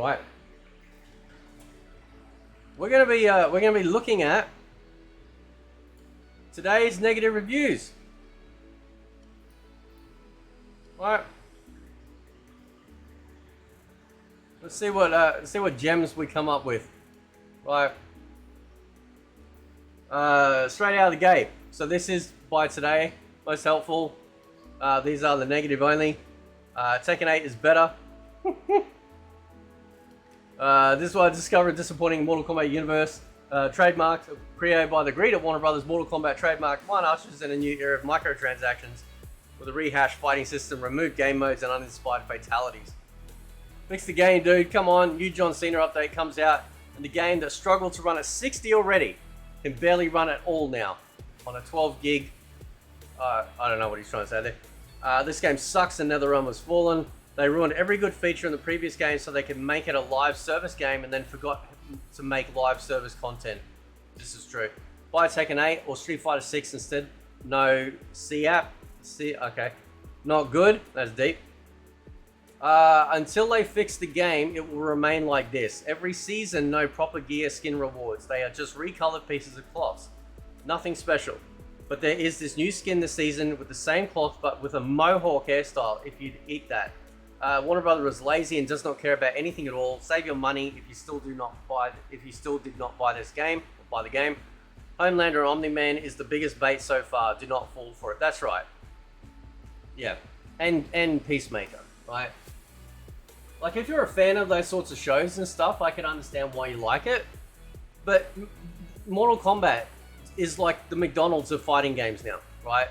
right? We're gonna be looking at today's negative reviews. All right. Let's see what gems we come up with. Right. Straight out of the gate. So this is by today. Most helpful. These are the negative only. Tekken 8 is better. This is why I discovered disappointing Mortal Kombat universe. Trademarked, created by the greed at Warner Brothers. Mortal Kombat trademark one ushers in a new era of microtransactions with a rehashed fighting system, removed game modes, and uninspired fatalities. Fix the game, dude. Come on. New John Cena update comes out, and the game that struggled to run at 60 already can barely run at all now on a 12 gig. I don't know what he's trying to say there. This game sucks and NetherRealm has fallen. They ruined every good feature in the previous game so they could make it a live service game and then forgot to make live service content. This is true. Buy Tekken 8 or Street Fighter 6 instead. No C-app. Okay. Not good. That's deep. Until they fix the game, it will remain like this. Every season, no proper gear skin rewards. They are just recolored pieces of cloth. Nothing special. But there is this new skin this season with the same cloth but with a mohawk hairstyle, if you'd eat that. Warner Brothers is lazy and does not care about anything at all. Save your money if you still did not buy this game or buy the game. Homelander Omni-Man is the biggest bait so far. Do not fall for it. That's right. Yeah. And Peacemaker, right? Like, if you're a fan of those sorts of shows and stuff, I can understand why you like it. But Mortal Kombat is like the McDonald's of fighting games now, right?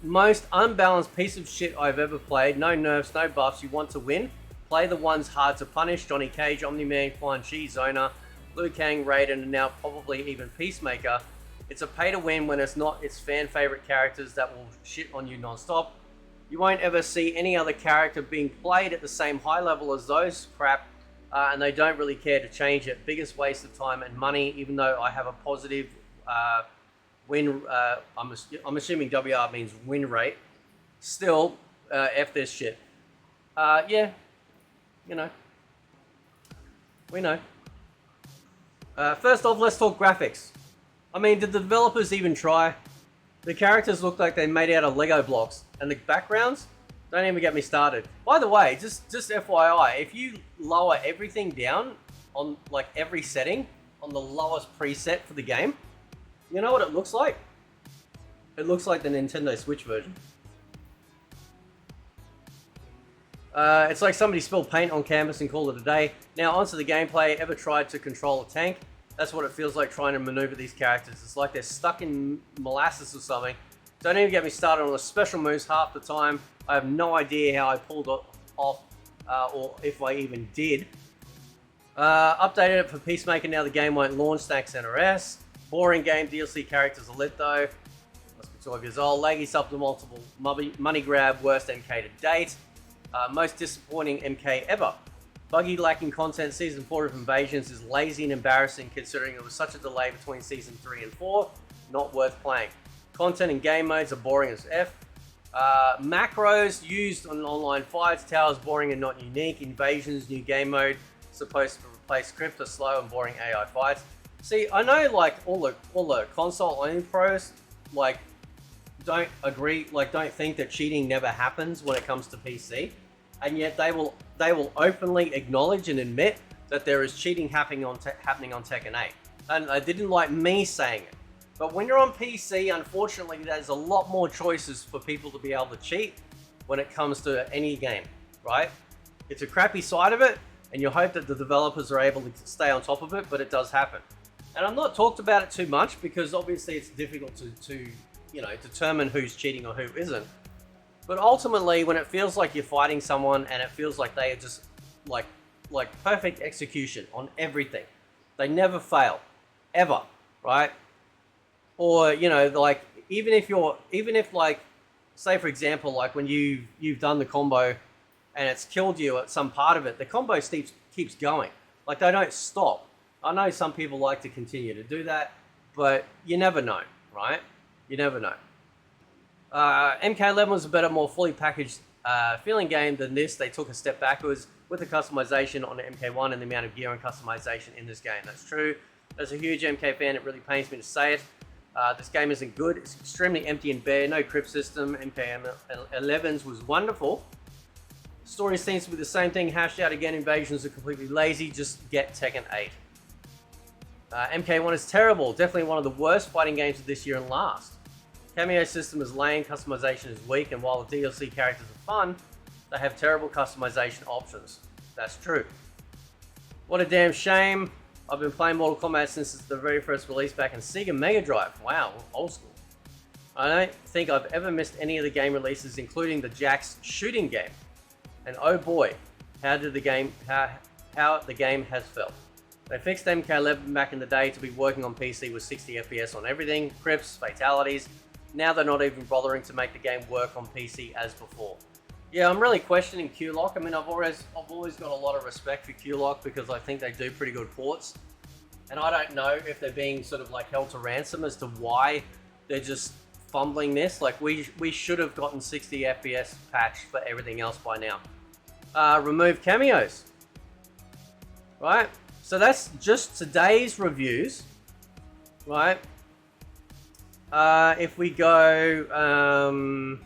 Most unbalanced piece of shit I've ever played. No nerfs, no buffs. You want to win? Play the ones hard to punish. Johnny Cage, Omni-Man, Quan Chi, Zona, Liu Kang, Raiden, and now probably even Peacemaker. It's a pay to win when it's not its fan favorite characters that will shit on you non-stop. You won't ever see any other character being played at the same high level as those crap, and they don't really care to change it. Biggest waste of time and money, even though I have a positive win, I'm assuming WR means win rate. Still, F this shit. Yeah, you know. We know. First off, let's talk graphics. I mean, did the developers even try? The characters look like they're made out of Lego blocks, and the backgrounds, don't even get me started. By the way, just FYI, if you lower everything down on like every setting on the lowest preset for the game, you know what it looks like? It looks like the Nintendo Switch version. It's like somebody spilled paint on canvas and called it a day. Now onto the gameplay. Ever tried to control a tank? That's what it feels like trying to maneuver these characters. It's like they're stuck in molasses or something. Don't even get me started on the special moves half the time. I have no idea how I pulled it off, or if I even did. Updated it for Peacemaker, now the game won't launch, thanks NRS. Boring game, DLC characters are lit though. Must be 12 years old. Laggy submultiple money grab, worst MK to date. Most disappointing MK ever. Buggy, lacking content. Season 4 of Invasions is lazy and embarrassing considering there was such a delay between Season 3 and 4. Not worth playing. Content and game modes are boring as F. Macros used on online fights. Towers boring and not unique. Invasions, new game mode. Supposed to replace script are slow and boring AI fights. See, I know like all the console-only pros like don't agree, like don't think that cheating never happens when it comes to PC. And yet they will openly acknowledge and admit that there is cheating happening on Tekken 8. And they didn't like me saying it. But when you're on PC, unfortunately, there's a lot more choices for people to be able to cheat when it comes to any game, right? It's a crappy side of it, and you hope that the developers are able to stay on top of it, but it does happen. And I've not talked about it too much because obviously it's difficult to determine who's cheating or who isn't. But ultimately, when it feels like you're fighting someone and it feels like they are just like perfect execution on everything, they never fail, ever, right? Or like even if like say for example like when you've done the combo and it's killed you at some part of it, the combo keeps going. Like they don't stop. I know some people like to continue to do that, but you never know, right? You never know. MK11 was a better, more fully packaged feeling game than this. They took a step backwards. with the customization on the MK1 and the amount of gear and customization in this game. That's true. As a huge MK fan, it really pains me to say it. This game isn't good. It's extremely empty and bare. No crypt system. MK11's was wonderful. Story seems to be the same thing, hashed out again. Invasions are completely lazy. Just get Tekken 8. MK1 is terrible. Definitely one of the worst fighting games of this year and last. Cameo system is lame, customization is weak, and while the DLC characters are fun, they have terrible customization options. That's true. What a damn shame. I've been playing Mortal Kombat since the very first release back in Sega Mega Drive. Wow, old school. I don't think I've ever missed any of the game releases, including the Jax shooting game. And oh boy, how the game has felt. They fixed MK11 back in the day to be working on PC with 60 FPS on everything, crypts, fatalities. Now they're not even bothering to make the game work on PC as before. Yeah, I'm really questioning Q-Lock. I mean, I've always got a lot of respect for Q-Lock because I think they do pretty good ports. And I don't know if they're being sort of like held to ransom as to why they're just fumbling this. Like we should have gotten 60 FPS patch for everything else by now. Remove cameos. Right? So that's just today's reviews, right? If we go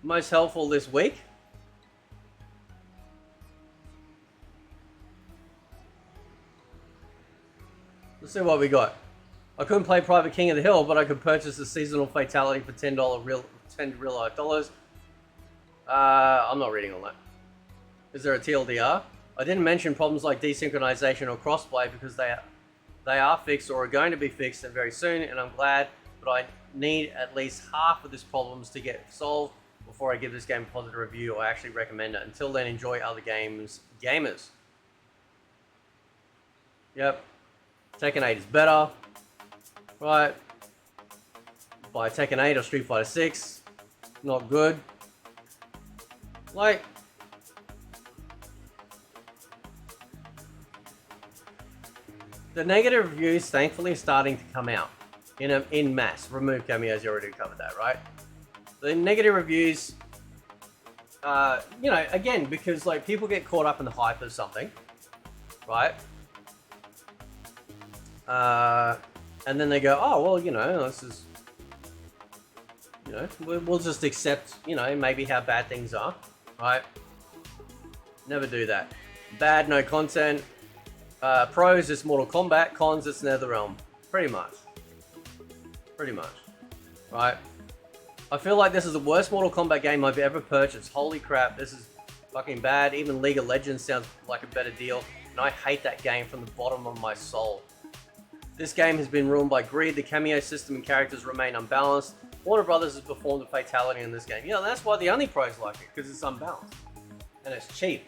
most helpful this week, let's see what we got. I couldn't play Private King of the Hill, but I could purchase a seasonal fatality for $10 real life dollars. I'm not reading all that. Is there a TLDR? I didn't mention problems like desynchronization or crossplay because they are fixed or are going to be fixed and very soon, and I'm glad, but I need at least half of these problems to get solved before I give this game a positive review or actually recommend it. Until then, enjoy other games, gamers. Yep. Tekken 8 is better. Right. Buy Tekken 8 or Street Fighter 6. Not good. Like, the negative reviews, thankfully, are starting to come out in mass. Remove cameos, you already covered that, right? The negative reviews, you know, again, because like people get caught up in the hype of something, right? And then they go, oh, well, you know, this is, you know, we'll just accept, you know, maybe how bad things are, right? Never do that. Bad, no content. Pros, it's Mortal Kombat. Cons, it's NetherRealm. Pretty much. Right? I feel like this is the worst Mortal Kombat game I've ever purchased. Holy crap, this is fucking bad. Even League of Legends sounds like a better deal. And I hate that game from the bottom of my soul. This game has been ruined by greed. The cameo system and characters remain unbalanced. Warner Brothers has performed a fatality in this game. Yeah, that's why the only pros like it, because it's unbalanced. And it's cheap.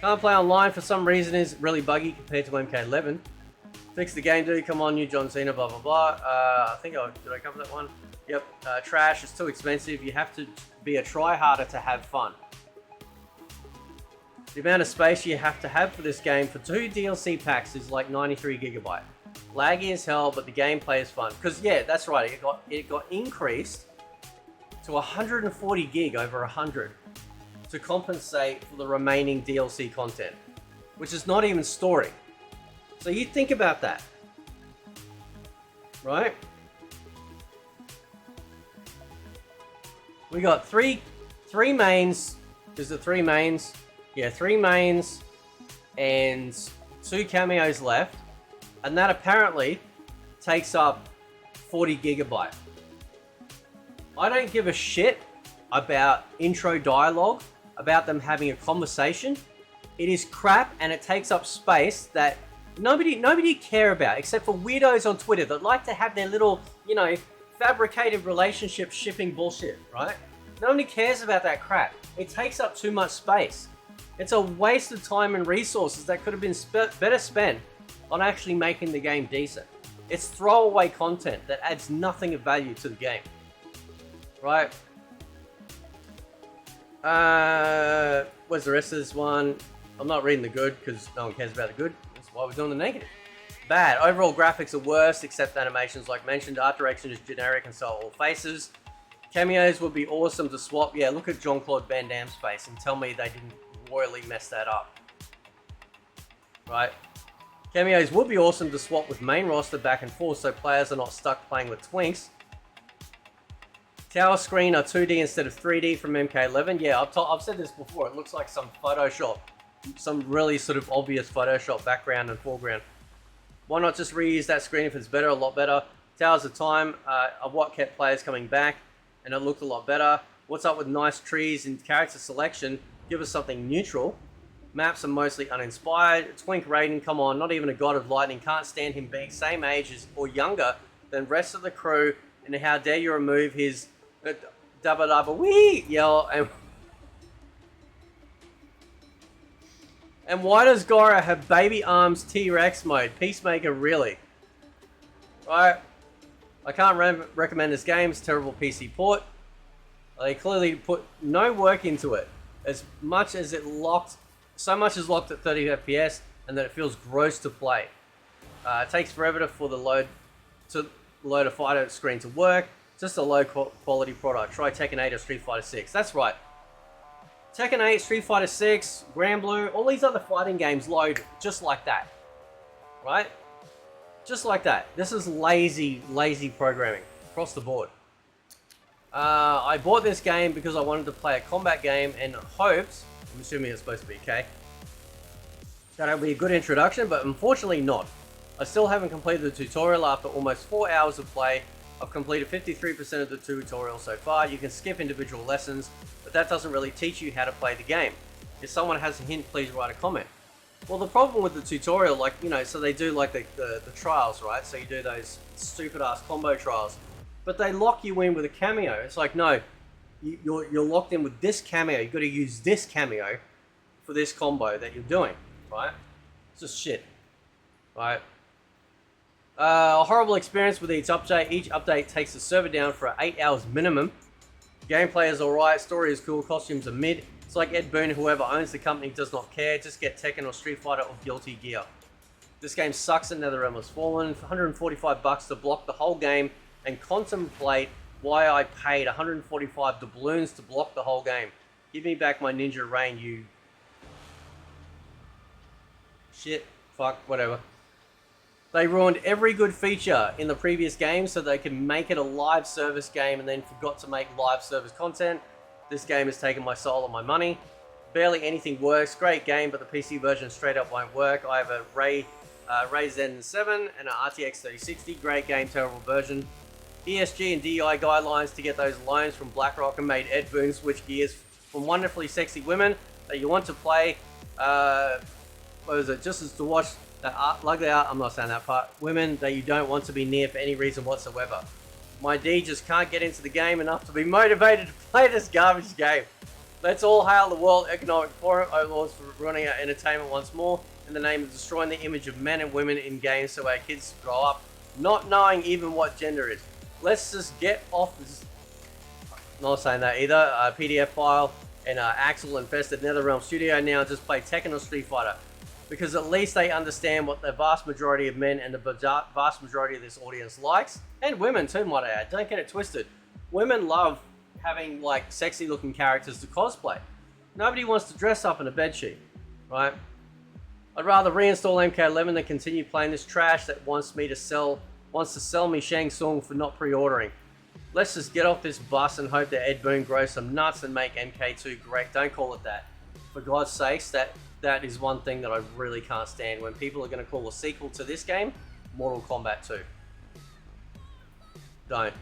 Can't play online for some reason is really buggy compared to MK11. Fix the game, dude. Come on, new John Cena, blah, blah, blah. I think did I cover that one? Yep. Trash, it's too expensive. You have to be a try-harder to have fun. The amount of space you have to have for this game for 2 DLC packs is like 93 gigabyte. Laggy as hell, but the gameplay is fun. Because yeah, that's right. It got increased to 140 gig over 100 to compensate for the remaining DLC content, which is not even story. So you think about that, right? We got three mains. Is it 3 mains? Yeah, 3 mains and 2 cameos left, and that apparently takes up 40 gigabyte. I don't give a shit about intro dialogue, about them having a conversation. It is crap and it takes up space that nobody care about except for weirdos on Twitter that like to have their little, you know, fabricated relationship shipping bullshit, right? Nobody cares about that crap. It takes up too much space. It's a waste of time and resources that could have been better spent on actually making the game decent. It's throwaway content that adds nothing of value to the game, right? Where's the rest of this one? I'm not reading the good because no one cares about the good. That's why we're doing the negative. Bad. Overall graphics are worse, except animations like mentioned. Art direction is generic and so are all faces. Cameos would be awesome to swap. Yeah, look at Jean-Claude Van Damme's face and tell me they didn't royally mess that up. Right? Cameos would be awesome to swap with main roster back and forth so players are not stuck playing with twinks. Tower screen are 2D instead of 3D from MK11. Yeah, I've said this before. It looks like some Photoshop, some really sort of obvious Photoshop background and foreground. Why not just reuse that screen if it's better, a lot better? Towers of Time are what kept players coming back, and it looked a lot better. What's up with nice trees and character selection? Give us something neutral. Maps are mostly uninspired. Twink Raiden, come on, not even a god of lightning. Can't stand him being same age as or younger than rest of the crew. And how dare you remove his dabba dabba wee yell and why does Gora have baby arms T-Rex mode? Peacemaker, really? Right? I can't recommend this game. It's a terrible PC port. They clearly put no work into it. As much as it locked, so much is locked at 30 FPS, and that it feels gross to play. It takes forever for the load a fighter screen to work. Just a low quality product. Try Tekken 8 or Street Fighter 6. That's right. Tekken 8, Street Fighter 6, Grand Blue, all these other fighting games load just like that. Right? Just like that. This is lazy programming across the board. I bought this game because I wanted to play a combat game and hoped, I'm assuming it's supposed to be okay, that it would be a good introduction, but unfortunately not. I still haven't completed the tutorial after almost 4 hours of play. I've completed 53% of the tutorial so far. You can skip individual lessons, but that doesn't really teach you how to play the game. If someone has a hint, please write a comment. Well, the problem with the tutorial, like, you know, so they do like the trials, right? So you do those stupid ass combo trials, but they lock you in with a cameo. It's like, no, you're locked in with this cameo. You've got to use this cameo for this combo that you're doing, right? It's just shit, right? A horrible experience with each update. Each update takes the server down for 8 hours minimum. Gameplay is alright, story is cool, costumes are mid. It's like Ed Boon, whoever owns the company does not care. Just get Tekken or Street Fighter or Guilty Gear. This game sucks at NetherRealm has fallen. For $145 to block the whole game and contemplate why I paid $145 doubloons to block the whole game. Give me back my Ninja Rain, you... shit, fuck, whatever. They ruined every good feature in the previous game so they could make it a live service game and then forgot to make live service content. This game has taken my soul and my money. Barely anything works. Great game, but the PC version straight up won't work. I have a Ryzen 7 and an RTX 3060. Great game, terrible version. ESG and DEI guidelines to get those loans from BlackRock and made Ed Boon switch gears from wonderfully sexy women that you want to play. What was it? Just as to watch that art, like the art, I'm not saying that part. Women that you don't want to be near for any reason whatsoever. My D just can't get into the game enough to be motivated to play this garbage game. Let's all hail the World Economic Forum overlords for running our entertainment once more in the name of destroying the image of men and women in games so our kids grow up not knowing even what gender is. Let's just get off this. Not saying that either. PDF file and Axel infested NetherRealm Studio now just play Tekken or Street Fighter. Because at least they understand what the vast majority of men and the vast majority of this audience likes. And women too, might I add. Don't get it twisted. Women love having like sexy looking characters to cosplay. Nobody wants to dress up in a bedsheet, right? I'd rather reinstall MK11 than continue playing this trash that wants to sell me Shang Tsung for not pre-ordering. Let's just get off this bus and hope that Ed Boon grows some nuts and make MK2 great. Don't call it that. For God's sakes, that is one thing that I really can't stand. When people are going to call a sequel to this game, Mortal Kombat 2. Don't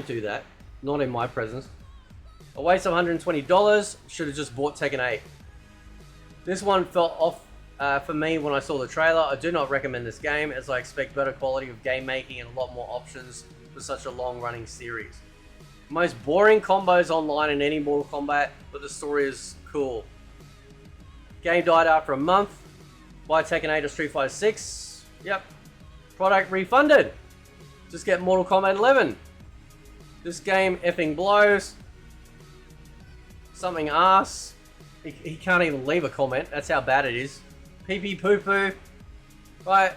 do that. Not in my presence. A waste of $120. Should have just bought Tekken 8. This one fell off for me when I saw the trailer. I do not recommend this game as I expect better quality of game making and a lot more options for such a long running series. Most boring combos online in any Mortal Kombat, but the story is cool. Game died after a month. Buy Tekken 8 or Street Fighter 6. Yep. Product refunded. Just get Mortal Kombat 11. This game effing blows. Something ass. He can't even leave a comment. That's how bad it is. Pee pee poo poo. Right.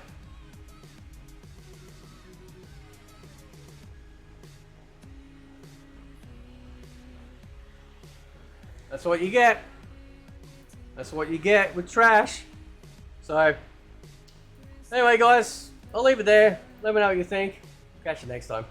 That's what you get. That's what you get with trash. So, anyway guys, I'll leave it there. Let me know what you think. Catch you next time.